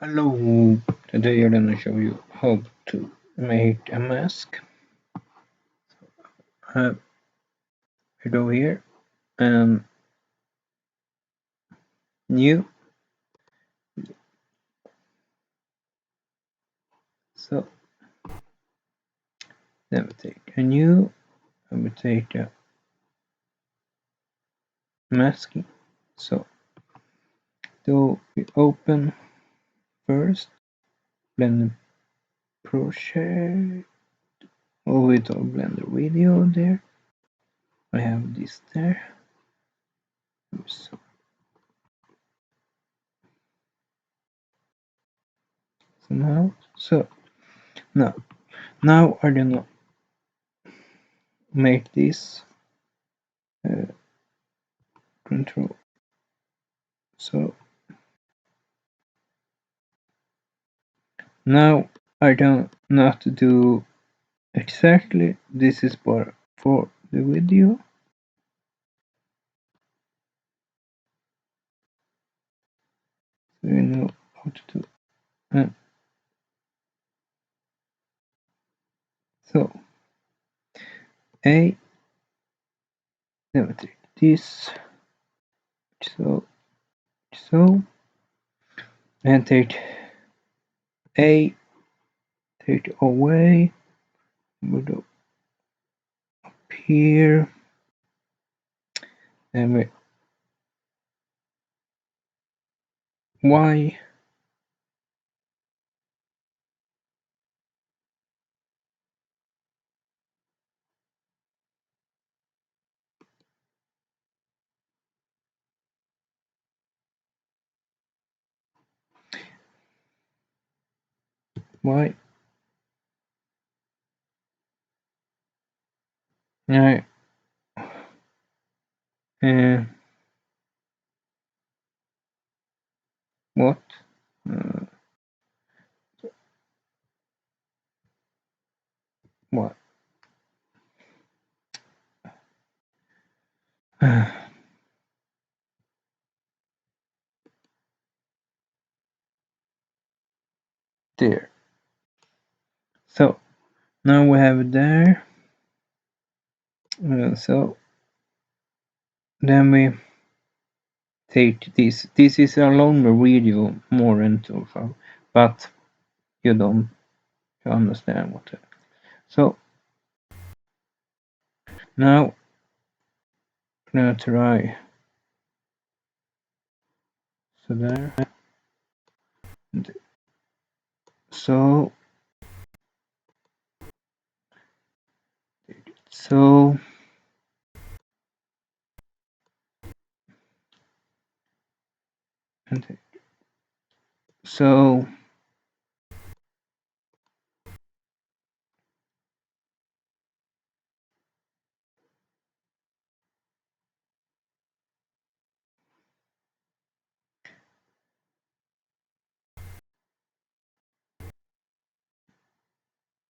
Hello, today I'm gonna show you how to make a mask. I have it over here and new. So then we take a new and we take a masking. So we open first Blender Project with our Blender video there. I have this there. So now I'm gonna make this control. So now I don't not do exactly this is for the video. So you know how to do. So A, then we take this, so, and take A, take it away, we go up here, and we Y, Y, and what? What? There. So now we have it there. So then we take this. This is a longer video, more into, but you don't understand what. So now I'm gonna try. So there. So and so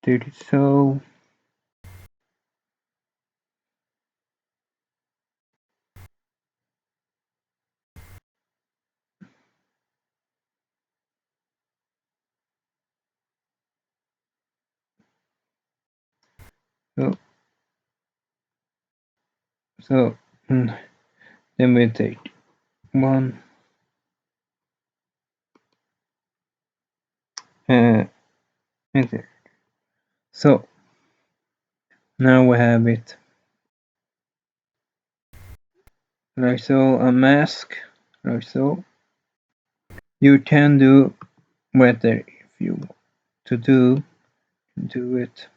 did it so. So so then we take one and there. So now we have it like so, a mask like so. You can do whether if you want to do it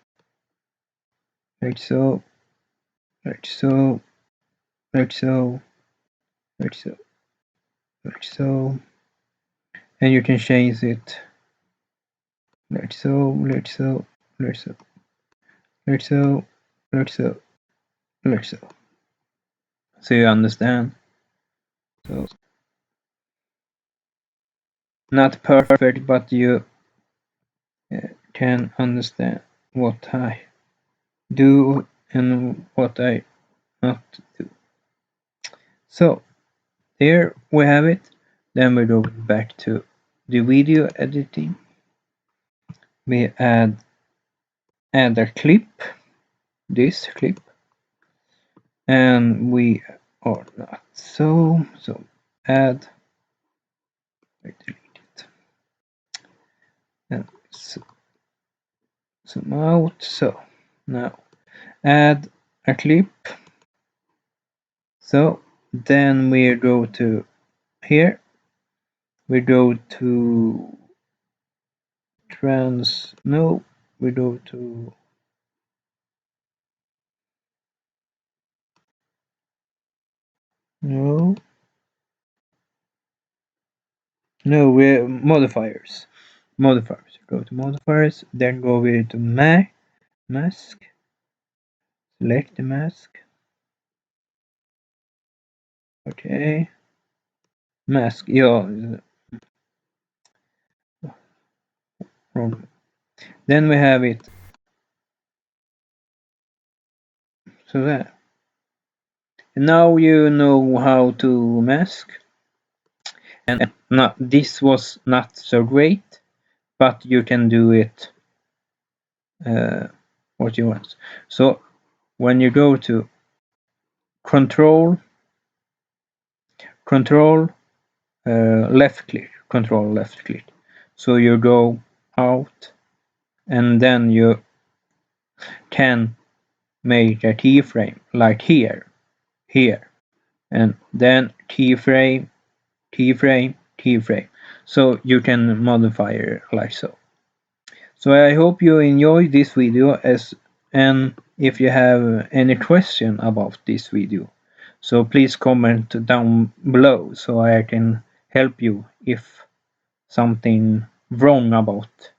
like so, like so, like so, like so, like so, and you can change it like so, like so, like so, like so, like so, like so. So you understand. So not perfect, but you can understand what I do and what I not do. So there we have it. Then we go back to the video editing, we add a clip, this clip, and we are not so add, I delete it, and zoom out. So now add a clip. So then we go to here, we go to we go to we're modifiers. Go to modifiers, then go over to mask, select the mask. Okay, mask, yeah, wrong. Then we have it, so that. And now you know how to mask. And not, this was not so great, but you can do it what you want. So when you go to control left click, so you go out, and then you can make a keyframe like here, and then keyframe, so you can modify it like so. So I hope you enjoy this video, and if you have any question about this video, so please comment down below so I can help you if something wrong about